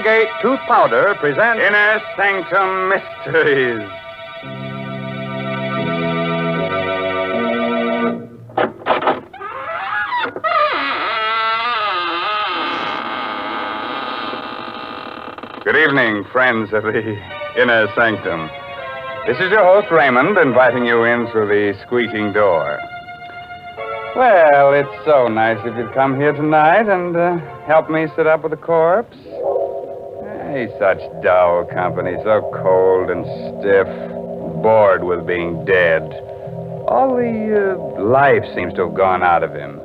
Colgate Tooth Powder presents Inner Sanctum Mysteries. Good evening, friends of the Inner Sanctum. This is your host, Raymond, inviting you in through the squeaking door. Well, it's so nice if you'd come here tonight and help me sit up with the corpse. Hey, such dull company, so cold and stiff, bored with being dead. All the life seems to have gone out of him.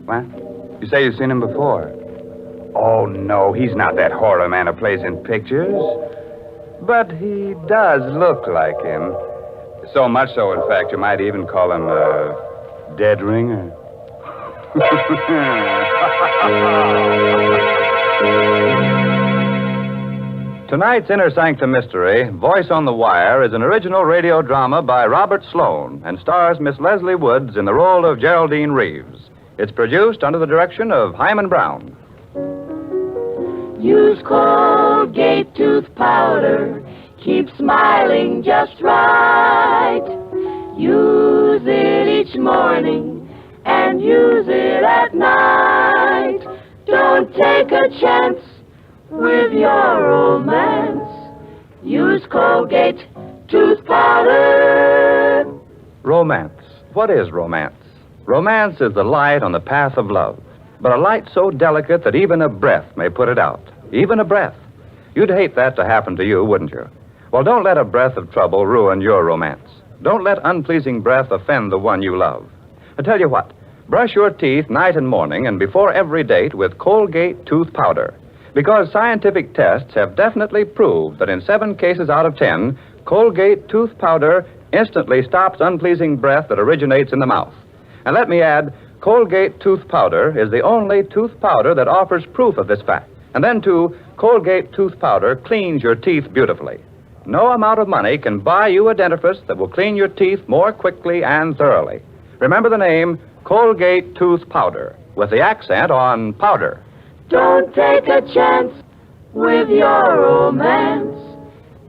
What? You say you've seen him before? Oh, no, he's not that horror man who plays in pictures. But he does look like him. So much so, in fact, you might even call him a dead ringer. Tonight's Inner Sanctum Mystery, Voice on the Wire, is an original radio drama by Robert Sloane and stars Miss Leslie Woods in the role of Geraldine Reeves. It's produced under the direction of Himan Brown. Use Colgate tooth powder. Keep smiling just right. Use it each morning and use it at night. Don't take a chance with your romance. Use Colgate tooth powder. Romance. What is romance? Romance is the light on the path of love, but a light so delicate that even a breath may put it out. Even a breath. You'd hate that to happen to you, wouldn't you? Well, don't let a breath of trouble ruin your romance. Don't let unpleasing breath offend the one you love. I tell you what, brush your teeth night and morning and before every date with Colgate tooth powder. Because scientific tests have definitely proved that in 7 cases out of 10, Colgate tooth powder instantly stops unpleasing breath that originates in the mouth. And let me add, Colgate tooth powder is the only tooth powder that offers proof of this fact. And then, too, Colgate tooth powder cleans your teeth beautifully. No amount of money can buy you a dentifrice that will clean your teeth more quickly and thoroughly. Remember the name Colgate tooth powder, with the accent on powder. Don't take a chance with your romance.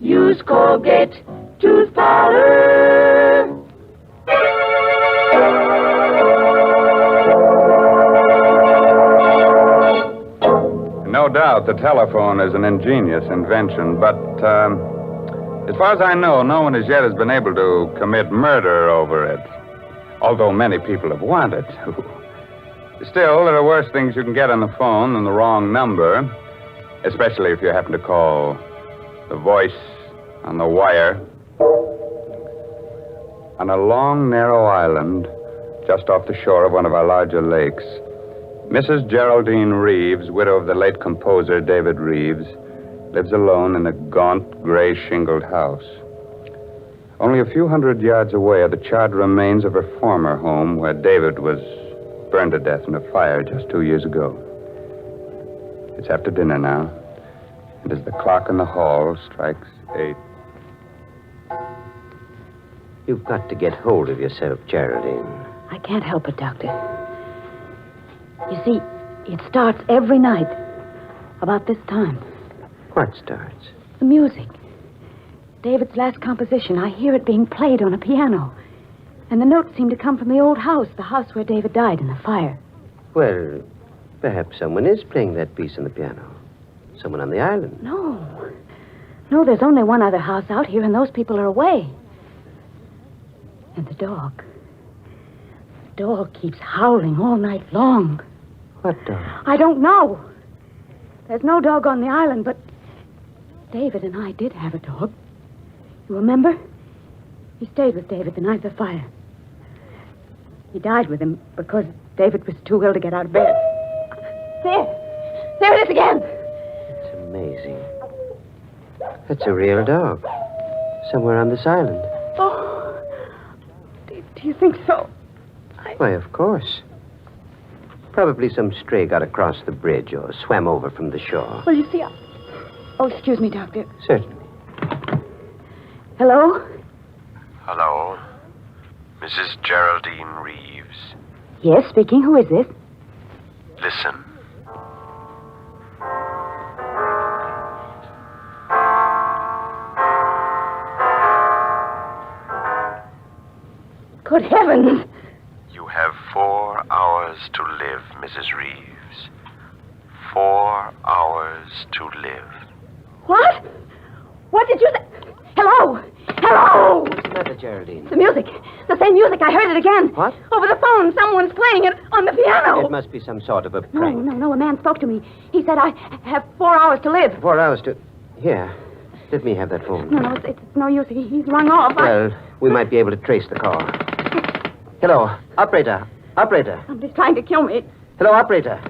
Use Colgate tooth powder. No doubt the telephone is an ingenious invention, but as far as I know, no one as yet has been able to commit murder over it, although many people have wanted to. Still, there are worse things you can get on the phone than the wrong number, especially if you happen to call the voice on the wire. On a long, narrow island just off the shore of one of our larger lakes, Mrs. Geraldine Reeves, widow of the late composer David Reeves, lives alone in a gaunt, gray shingled house. Only a few hundred yards away are the charred remains of her former home, where David was burned to death in a fire just 2 years ago. It's after dinner now, and as the clock in the hall strikes 8... You've got to get hold of yourself, Geraldine. I can't help it, Doctor. You see, it starts every night about this time. What starts? The music. David's last composition. I hear it being played on a piano. And the notes seem to come from the old house, the house where David died in the fire. Well, perhaps someone is playing that piece on the piano. Someone on the island. No, there's only one other house out here, and those people are away. And the dog. The dog keeps howling all night long. What dog? I don't know. There's no dog on the island, but David and I did have a dog. You remember? He stayed with David the night of the fire. He died with him because David was too ill to get out of bed. There it is again. It's amazing. That's a real dog. Somewhere on this island. Oh, do you think so? Why, of course. Probably some stray got across the bridge or swam over from the shore. Well, you see, Oh, excuse me, Doctor. Certainly. Hello? Hello? Mrs. Geraldine Reeves. Yes, speaking. Who is this? Listen. Good heavens. You have 4 hours to live, Mrs. Reeves. 4 hours to live. What? What did you say? Hello? Hello? What's the matter, Geraldine? The music. The same music. I heard it again. What? Over the phone. Someone's playing it on the piano. It must be some sort of a prank. No. A man spoke to me. He said I have 4 hours to live. 4 hours to... Here. Let me have that phone. No, it's no use. He's rung off. Well, we might be able to trace the call. Hello, operator. Operator. Somebody's trying to kill me. Hello, operator.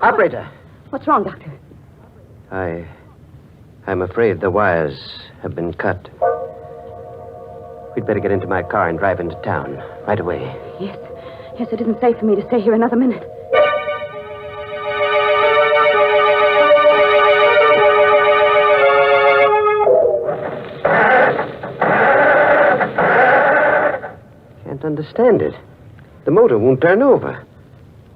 Operator. What's wrong, Doctor? I'm afraid the wires have been cut. We'd better get into my car and drive into town right away. Yes, it isn't safe for me to stay here another minute. Can't understand it. The motor won't turn over.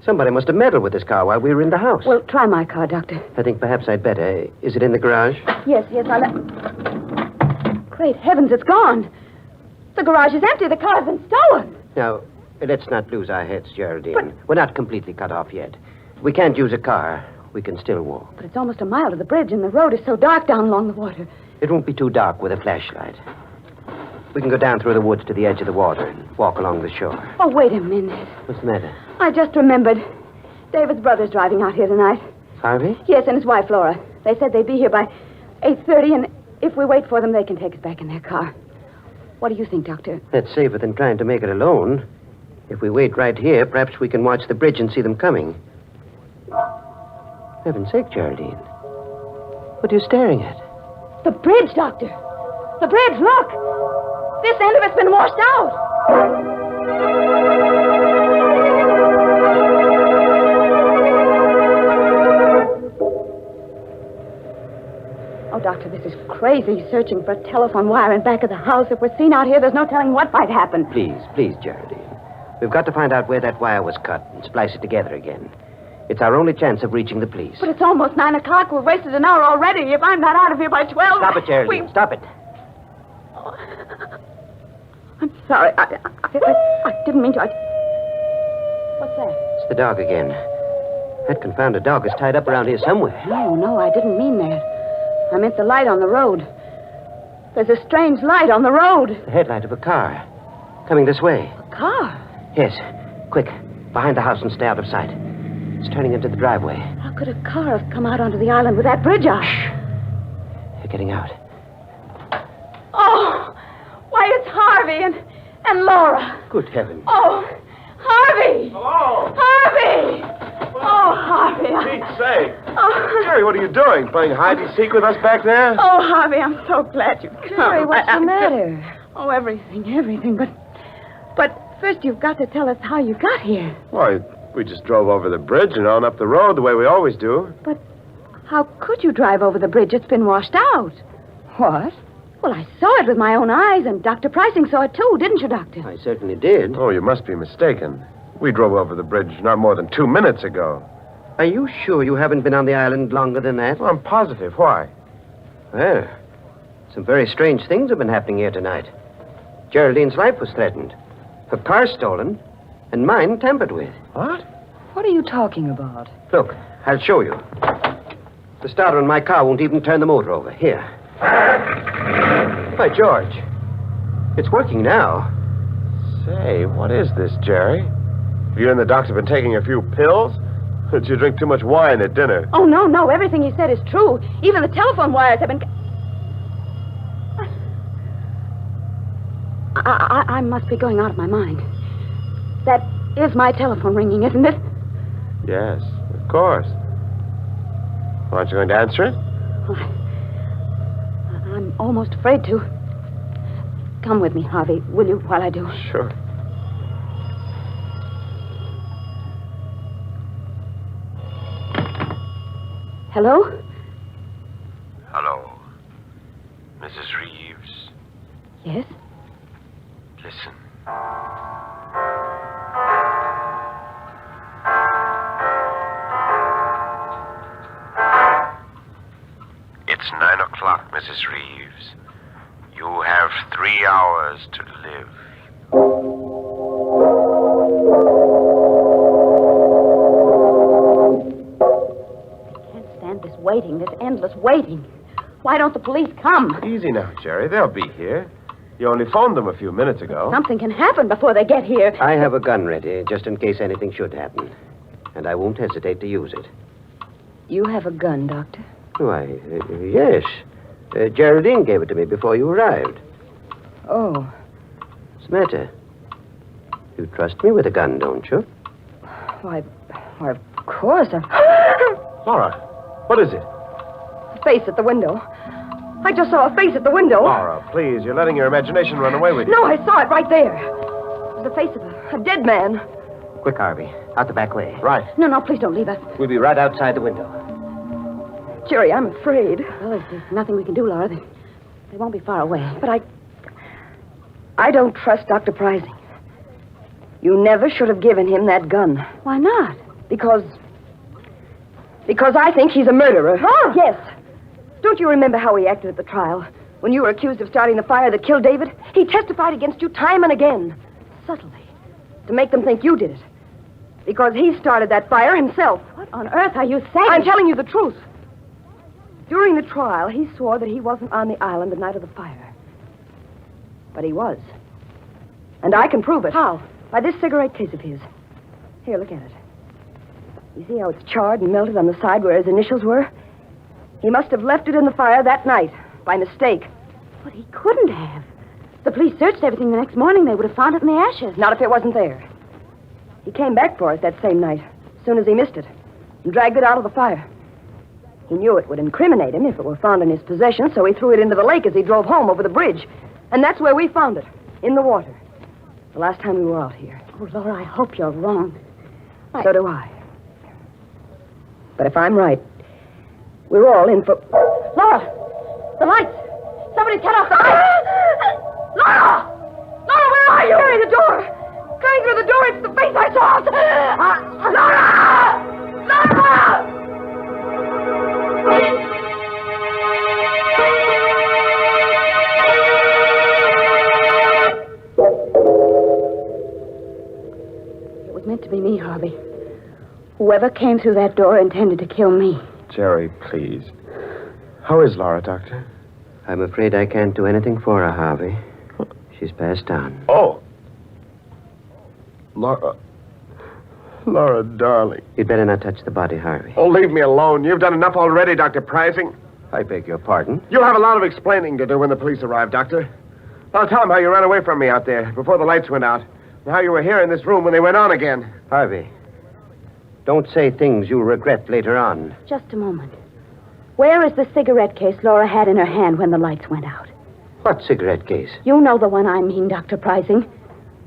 Somebody must have meddled with this car while we were in the house. Well, try my car, Doctor. I think perhaps I'd better. Is it in the garage? Yes, Great heavens, it's gone. The garage is empty. The car's been stolen. Now, let's not lose our heads, Geraldine. We're not completely cut off yet. We can't use a car. We can still walk. But it's almost a mile to the bridge, and the road is so dark down along the water. It won't be too dark with a flashlight. We can go down through the woods to the edge of the water and walk along the shore. Oh, wait a minute. What's the matter? I just remembered. David's brother's driving out here tonight. Harvey? Yes, and his wife, Lorre. They said they'd be here by 8:30, and if we wait for them, they can take us back in their car. What do you think, Doctor? That's safer than trying to make it alone. If we wait right here, perhaps we can watch the bridge and see them coming. For heaven's sake, Geraldine. What are you staring at? The bridge, Doctor. The bridge, look. This end of it's been washed out. Oh, Doctor, this is crazy, searching for a telephone wire in back of the house. If we're seen out here, there's no telling what might happen. Please, Geraldine. We've got to find out where that wire was cut and splice it together again. It's our only chance of reaching the police. But it's almost 9 o'clock. We've wasted an hour already. If I'm not out of here by 12... Stop it, Geraldine. Stop it. Oh, I'm sorry. I didn't mean to. What's that? It's the dog again. That confounded dog is tied up around here somewhere. No, I didn't mean that. I meant the light on the road. There's a strange light on the road. The headlight of a car. Coming this way. A car? Yes. Quick. Behind the house and stay out of sight. It's turning into the driveway. How could a car have come out onto the island with that bridge out? Shh. They're getting out. Oh! Why, it's Harvey and Laura. Good heavens. Oh, Harvey! Hello! Harvey! Oh, Harvey. Pete's sake. Oh. Jerry, what are you doing? Playing hide-and-seek with us back there? Oh, Harvey, I'm so glad you've come. Jerry, what's the matter? Oh, everything. But first you've got to tell us how you got here. Why, we just drove over the bridge and on up the road the way we always do. But how could you drive over the bridge? It's been washed out. What? Well, I saw it with my own eyes, and Dr. Pricing saw it too, didn't you, Doctor? I certainly did. Oh, you must be mistaken. We drove over the bridge not more than 2 minutes ago. Are you sure you haven't been on the island longer than that? Well, I'm positive. Why? Well, some very strange things have been happening here tonight. Geraldine's life was threatened. Her car stolen, and mine tampered with. What? What are you talking about? Look, I'll show you. The starter in my car won't even turn the motor over. Here. By George. It's working now. Say, what is this, Jerry? Have you and the doctor been taking a few pills? Or did you drink too much wine at dinner? Oh, no. Everything he said is true. Even the telephone wires have been... I must be going out of my mind. That is my telephone ringing, isn't it? Yes, of course. Aren't you going to answer it? Well, I'm almost afraid to. Come with me, Harvey, will you, while I do? Sure. Hello? Hello. Mrs. Reeves. Yes? Listen. It's 9 o'clock, Mrs. Reeves. You have 3 hours to live. waiting, this endless waiting. Why don't the police come? Easy now, Jerry. They'll be here. You only phoned them a few minutes ago. Something can happen before they get here. I have a gun ready, just in case anything should happen. And I won't hesitate to use it. You have a gun, Doctor? Why, yes. Geraldine gave it to me before you arrived. Oh. What's the matter? You trust me with a gun, don't you? Why, of course. Laura, what is it? A face at the window. I just saw a face at the window. Laura, please, you're letting your imagination run away with you. No, I saw it right there. It was the face of a dead man. Quick, Harvey. Out the back way. Right. No, please don't leave us. We'll be right outside the window. Jerry, I'm afraid. Well, there's nothing we can do, Laura. They won't be far away. But I don't trust Dr. Prizing. You never should have given him that gun. Why not? Because I think he's a murderer. Laura! Yes. Don't you remember how he acted at the trial? When you were accused of starting the fire that killed David? He testified against you time and again. Subtly. To make them think you did it. Because he started that fire himself. What on earth are you saying? I'm telling you the truth. During the trial, he swore that he wasn't on the island the night of the fire. But he was. And I can prove it. How? By this cigarette case of his. Here, look at it. You see how it's charred and melted on the side where his initials were? He must have left it in the fire that night, by mistake. But he couldn't have. The police searched everything the next morning. They would have found it in the ashes. Not if it wasn't there. He came back for it that same night, as soon as he missed it, and dragged it out of the fire. He knew it would incriminate him if it were found in his possession, so he threw it into the lake as he drove home over the bridge. And that's where we found it, in the water. The last time we were out here. Oh, Laura, I hope you're wrong. So do I. But if I'm right, we're all in for... Laura! The lights! Somebody cut off the lights! Laura! Laura, where are you? Carry the door! Coming through the door, it's the face I saw! Laura! Laura! It was meant to be me, Harvey. Whoever came through that door intended to kill me. Jerry, please. How is Laura, Doctor? I'm afraid I can't do anything for her, Harvey. She's passed on. Oh. Laura. Laura, darling. You'd better not touch the body, Harvey. Oh, leave me alone. You've done enough already, Dr. Prizing. I beg your pardon. You'll have a lot of explaining to do when the police arrive, Doctor. I'll tell them how you ran away from me out there before the lights went out, and how you were here in this room when they went on again. Harvey, don't say things you'll regret later on. Just a moment. Where is the cigarette case Laura had in her hand when the lights went out? What cigarette case? You know the one I mean, Dr. Prizing.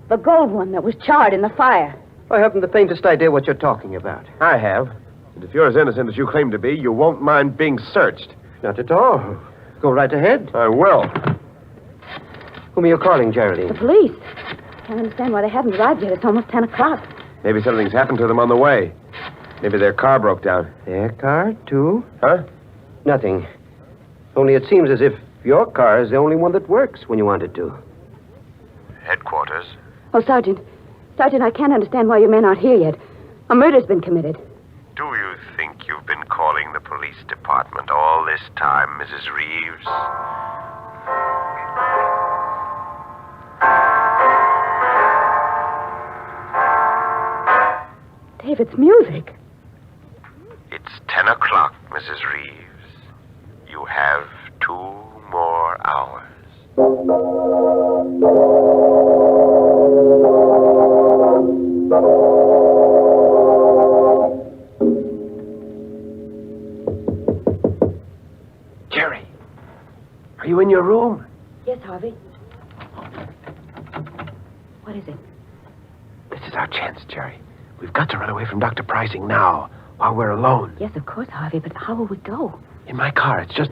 The gold one that was charred in the fire. I haven't the faintest idea what you're talking about. I have. And if you're as innocent as you claim to be, you won't mind being searched. Not at all. Go right ahead. I will. Whom are you calling, Geraldine? The police. Can't understand why they haven't arrived yet. It's almost 10 o'clock. Maybe something's happened to them on the way. Maybe their car broke down. Their car, too? Huh? Nothing. Only it seems as if your car is the only one that works when you want it to. Headquarters. Oh, Sergeant. Sergeant, I can't understand why your men aren't here yet. A murder's been committed. Do you think you've been calling the police department all this time, Mrs. Reeves? David's music. It's 10 o'clock, Mrs. Reeves. You have 2 more hours. Jerry, are you in your room? Yes, Harvey. What is it? This is our chance, Jerry. We've got to run away from Dr. Prizing now, while we're alone. Yes, of course, Harvey, but how will we go? In my car, it's just...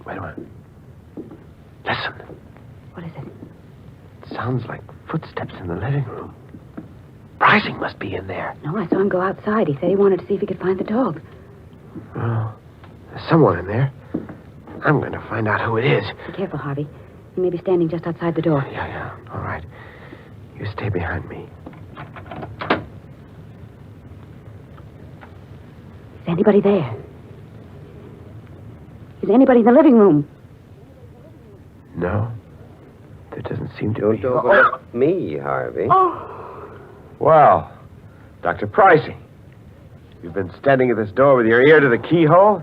Wait a minute. Listen. What is it? It sounds like footsteps in the living room. Prizing must be in there. No, I saw him go outside. He said he wanted to see if he could find the dog. Oh, there's someone in there. I'm going to find out who it is. Be careful, Harvey. He may be standing just outside the door. Yeah. All right. You stay behind me. He's Is anybody there? Is anybody in the living room? No. There doesn't seem to Don't be. overlook me, Harvey. Well, Dr. Pricey, you've been standing at this door with your ear to the keyhole?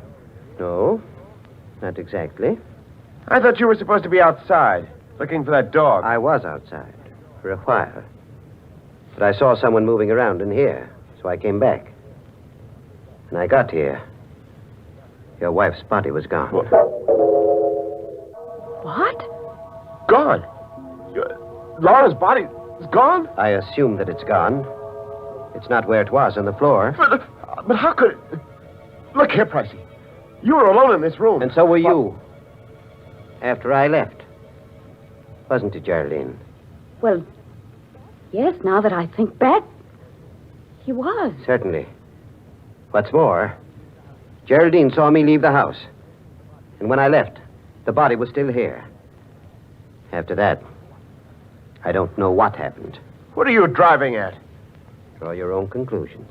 No, not exactly. I thought you were supposed to be outside, looking for that dog. I was outside for a while. But I saw someone moving around in here, so I came back. When I got here, your wife's body was gone. What? Gone? Laura's body is gone? I assume that it's gone. It's not where it was, on the floor. But how could it... Look here, Pricey. You were alone in this room. And so were you. After I left. Wasn't it, Geraldine? Well, yes, now that I think back, he was. Certainly. What's more, Geraldine saw me leave the house. And when I left, the body was still here. After that, I don't know what happened. What are you driving at? Draw your own conclusions.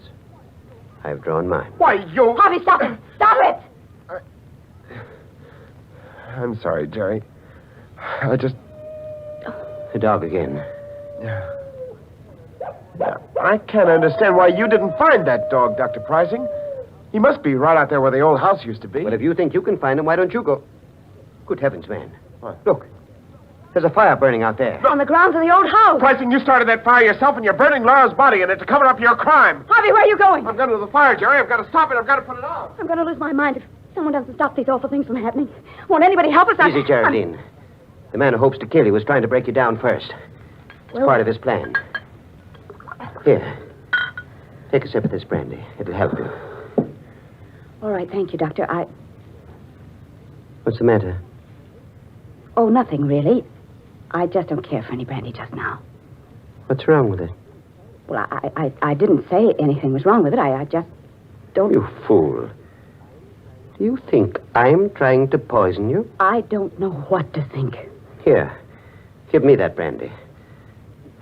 I've drawn mine. Why, you... Harvey, stop it! Stop it! I'm sorry, Jerry. I just... The dog again. Yeah. I can't understand why you didn't find that dog, Dr. Pricing. He must be right out there where the old house used to be. Well, if you think you can find him, why don't you go? Good heavens, man. What? Look. There's a fire burning out there. On the grounds of the old house. Pricing, you started that fire yourself, and you're burning Laura's body in it to cover up your crime. Harvey, where are you going? I'm going to the fire, Jerry. I've got to stop it. I've got to put it out. I'm going to lose my mind if someone doesn't stop these awful things from happening. Won't anybody help us? Easy, Geraldine. The man who hopes to kill you was trying to break you down first. It's part of his plan. Here. Take a sip of this brandy. It'll help you. All right, thank you, Doctor. What's the matter? Oh, nothing, really. I just don't care for any brandy just now. What's wrong with it? Well, I didn't say anything was wrong with it. I just don't... You fool. Do you think I'm trying to poison you? I don't know what to think. Here. Give me that brandy.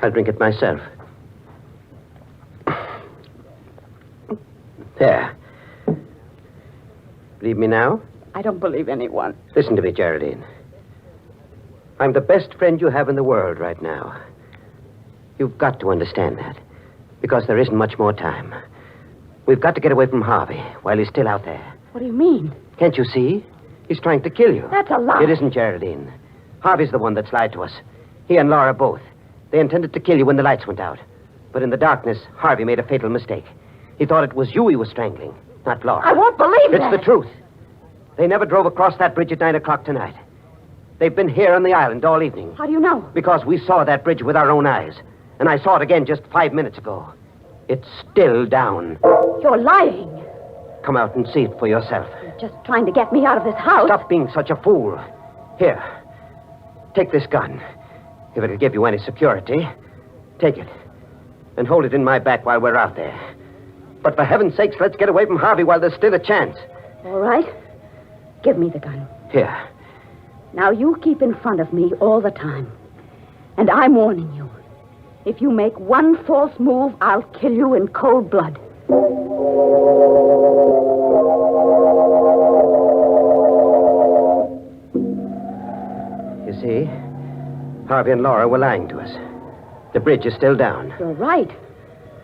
I'll drink it myself. There. Believe me now? I don't believe anyone. Listen to me, Geraldine. I'm the best friend you have in the world right now. You've got to understand that. Because there isn't much more time. We've got to get away from Harvey while he's still out there. What do you mean? Can't you see? He's trying to kill you. That's a lie. It isn't, Geraldine. Harvey's the one that's lied to us. He and Lorre both. They intended to kill you when the lights went out. But in the darkness, Harvey made a fatal mistake. He thought it was you he was strangling, not Lorre. I won't believe It's that. the truth. They never drove across that bridge at 9 o'clock tonight. They've been here on the island all evening. How do you know? Because we saw that bridge with our own eyes. And I saw it again just 5 minutes ago. It's still down. You're lying. Come out and see it for yourself. You're just trying to get me out of this house. Stop being such a fool. Here, take this gun. If it'll give you any security, take it. And hold it in my back while we're out there. But for heaven's sakes, let's get away from Harvey while there's still a chance. All right. Give me the gun. Here. Now, you keep in front of me all the time. And I'm warning you. If you make one false move, I'll kill you in cold blood. You see, Harvey and Lorre were lying to us. The bridge is still down. You're right.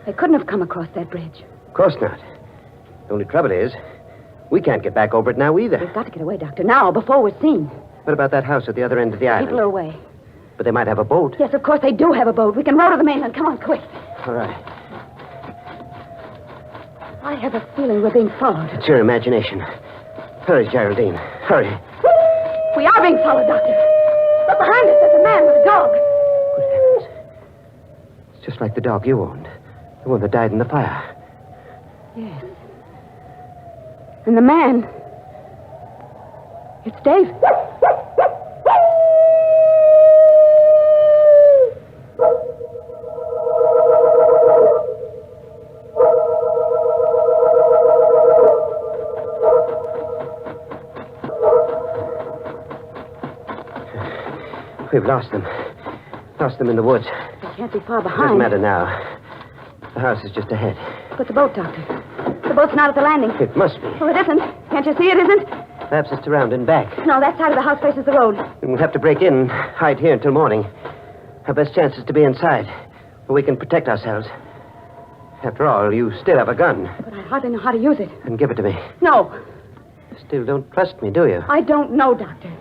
They couldn't have come across that bridge. Of course not. The only trouble is, we can't get back over it now either. We've got to get away, Doctor, now, before we're seen. What about that house at the other end of the island? People are away. But they might have a boat. Yes, of course, they do have a boat. We can row to the mainland. Come on, quick. All right. I have a feeling we're being followed. It's your imagination. Hurry, Geraldine. Hurry. We are being followed, Doctor. Look behind us. There's a man with a dog. Good heavens. It's just like the dog you owned. The one that died in the fire. Yes. And the man... It's Dave. We've lost them. Lost them in the woods. They can't be far Doesn't behind. matter now. The house is just ahead. But the boat, Doctor. The boat's not at the landing. It must be. Oh, it isn't. Can't you see it isn't? Perhaps it's around and back. No, that side of the house faces the road. We'll have to break in, hide here until morning. Our best chance is to be inside, where we can protect ourselves. After all, you still have a gun. But I hardly know how to use it. Then give it to me. No, You still don't trust me, do you? I don't know, Doctor.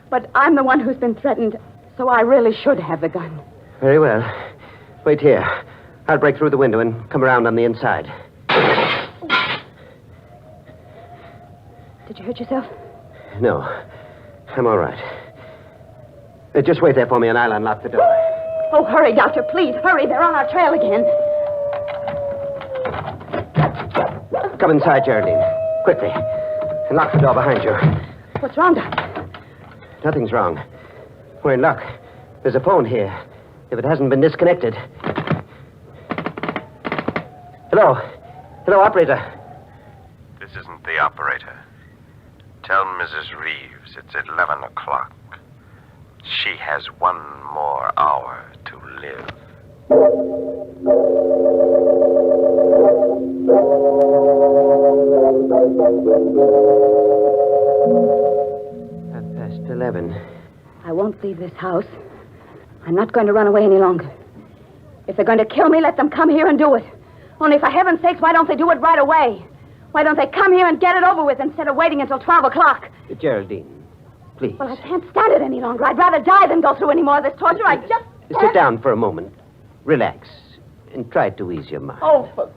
But I'm the one who's been threatened, so I really should have the gun. Very well. Wait here. I'll break through the window and come around on the inside. Did you hurt yourself? No. I'm all right. Just wait there for me and I'll unlock the door. Oh, hurry, Doctor, please. Hurry. They're on our trail again. Come inside, Geraldine. Quickly. And lock the door behind you. What's wrong, Doctor? Nothing's wrong. We're in luck. There's a phone here. If it hasn't been disconnected. Hello. Hello, operator. This isn't the operator. Tell Mrs. Reeves it's 11 o'clock. She has 1 more hour to live. 11. I won't leave this house. I'm not going to run away any longer. If they're going to kill me, let them come here and do it. Only for heaven's sakes, why don't they do it right away? Why don't they come here and get it over with instead of waiting until 12 o'clock? Geraldine, please. Well, I can't stand it any longer. I'd rather die than go through any more of this torture. I just... Sit down for a moment. Relax. And try to ease your mind. Oh, for...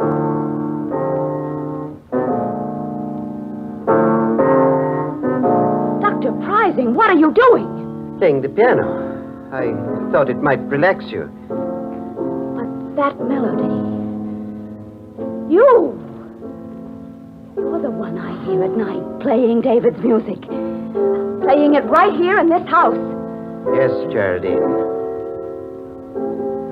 Dr. Prizing, what are you doing? Playing the piano. I thought it might relax you. But that melody... You're the one I hear at night, playing David's music. Playing it right here in this house. Yes, Geraldine.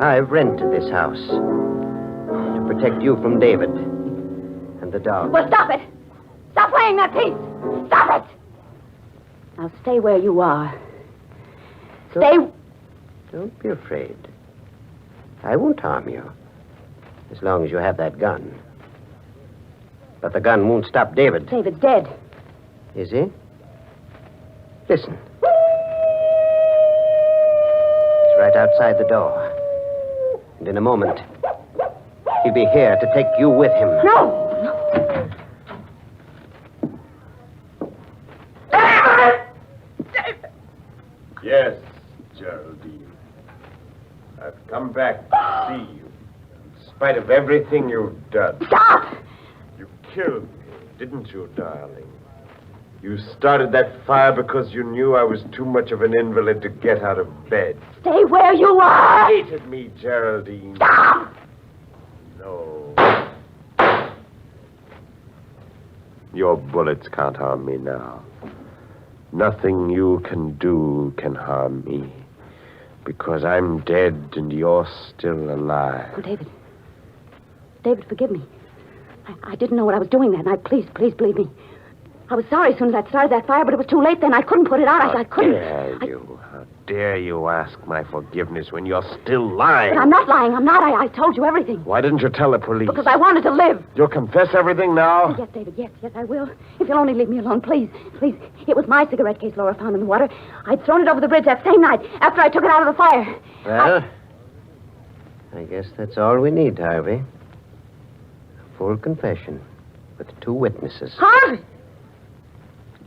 I've rented this house to protect you from David and the dog. Well, stop it! Stop playing that piece! Stop it! Now stay where you are. Don't be afraid. I won't harm you. As long as you have that gun. But the gun won't stop David. David's dead. Is he? Listen. He's right outside the door. And in a moment, he'll be here to take you with him. No! Yes, Geraldine. I've come back to see you. In spite of everything you've done. Stop! You killed me, didn't you, darling? You started that fire because you knew I was too much of an invalid to get out of bed. Stay where you are! You hated me, Geraldine. Stop! No. Your bullets can't harm me now. Nothing you can do can harm me. Because I'm dead and you're still alive. Oh, David. David, forgive me. I didn't know what I was doing that night. Please believe me. I was sorry as soon as I started that fire, but it was too late then. I couldn't put it out. I couldn't. How dare you ask my forgiveness when you're still lying? But I'm not lying. I'm not. I told you everything. Why didn't you tell the police? Because I wanted to live. You'll confess everything now? Yes, David, yes, I will. If you'll only leave me alone, please. It was my cigarette case Lorre found in the water. I'd thrown it over the bridge that same night after I took it out of the fire. Well, I guess that's all we need, Harvey. A full confession with 2 witnesses. Harvey!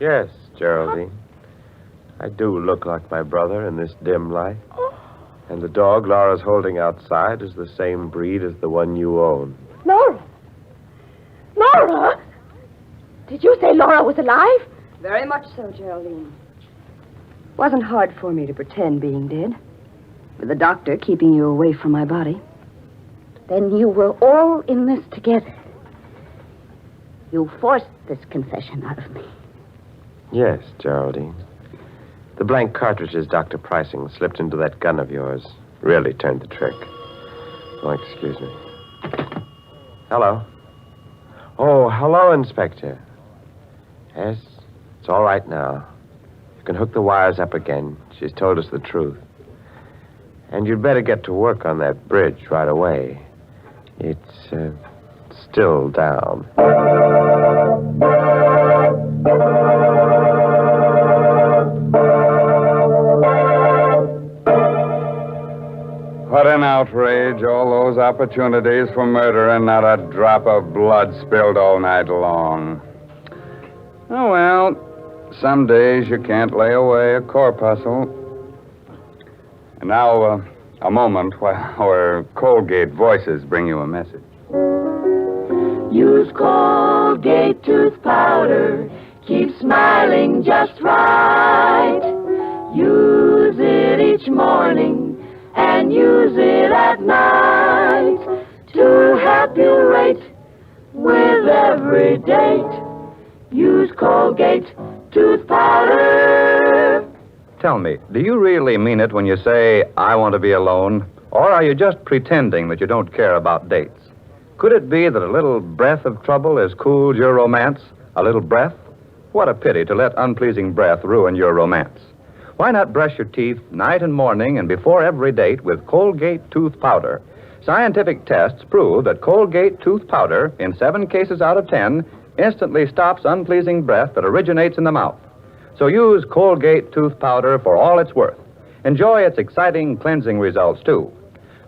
Yes, Geraldine. I do look like my brother in this dim light. And the dog Laura's holding outside is the same breed as the one you own. Lorre! Lorre! Did you say Laura was alive? Very much so, Geraldine. Wasn't hard for me to pretend being dead. With the doctor keeping you away from my body. Then you were all in this together. You forced this confession out of me. Yes, Geraldine. The blank cartridges Dr. Pricing slipped into that gun of yours really turned the trick. Oh, excuse me. Hello. Oh, hello, Inspector. Yes, it's all right now. You can hook the wires up again. She's told us the truth. And you'd better get to work on that bridge right away. It's still down. What an outrage, all those opportunities for murder and not a drop of blood spilled all night long. Oh, well, some days you can't lay away a corpuscle. And now, a moment while our Colgate voices bring you a message. Use Colgate tooth powder. Keep smiling just right. Use it each morning and use it at night to help you rate with every date. Use Colgate tooth powder. Tell me, do you really mean it when you say, I want to be alone? Or are you just pretending that you don't care about dates? Could it be that a little breath of trouble has cooled your romance? A little breath? What a pity to let unpleasing breath ruin your romance. Why not brush your teeth night and morning and before every date with Colgate tooth powder? Scientific tests prove that Colgate tooth powder, in 7 cases out of 10, instantly stops unpleasing breath that originates in the mouth. So use Colgate tooth powder for all it's worth. Enjoy its exciting cleansing results, too.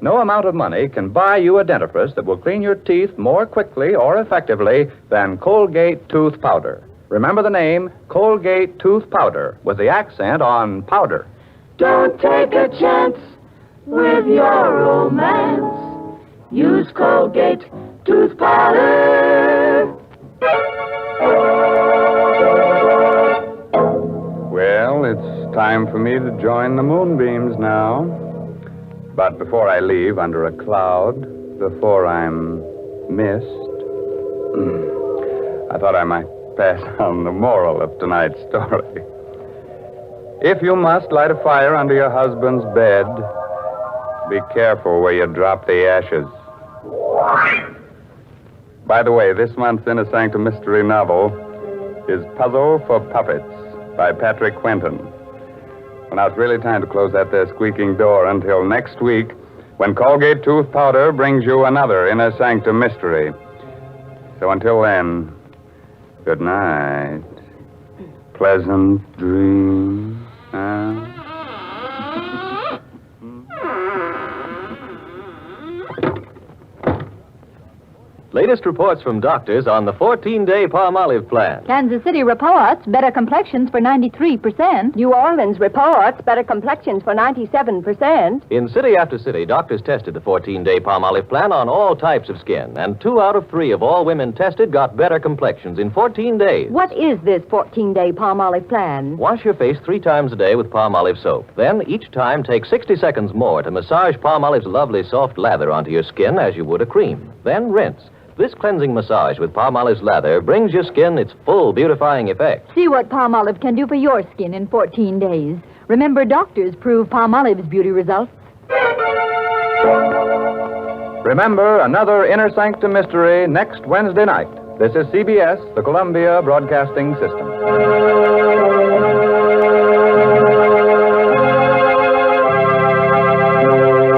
No amount of money can buy you a dentifrice that will clean your teeth more quickly or effectively than Colgate tooth powder. Remember the name, Colgate tooth powder, with the accent on powder. Don't take a chance with your romance. Use Colgate tooth powder. Well, it's time for me to join the moonbeams now. But before I leave under a cloud, before I'm missed, I thought I might pass on the moral of tonight's story. If you must light a fire under your husband's bed, be careful where you drop the ashes. By the way, this month's Inner Sanctum Mystery novel is Puzzle for Puppets by Patrick Quentin. Well, now it's really time to close that there squeaking door until next week when Colgate tooth powder brings you another Inner Sanctum Mystery. So until then, good night. Pleasant dreams. Latest reports from doctors on the 14-day Palmolive plan. Kansas City reports better complexions for 93%. New Orleans reports better complexions for 97%. In city after city, doctors tested the 14-day Palmolive plan on all types of skin, and 2 out of 3 of all women tested got better complexions in 14 days. What is this 14-day Palmolive plan? Wash your face 3 times a day with Palmolive soap. Then, each time, take 60 seconds more to massage Palmolive's lovely soft lather onto your skin as you would a cream. Then rinse. This cleansing massage with Palmolive's lather brings your skin its full beautifying effect. See what Palmolive can do for your skin in 14 days. Remember, doctors prove Palmolive's beauty results. Remember, another Inner Sanctum Mystery next Wednesday night. This is CBS, the Columbia Broadcasting System.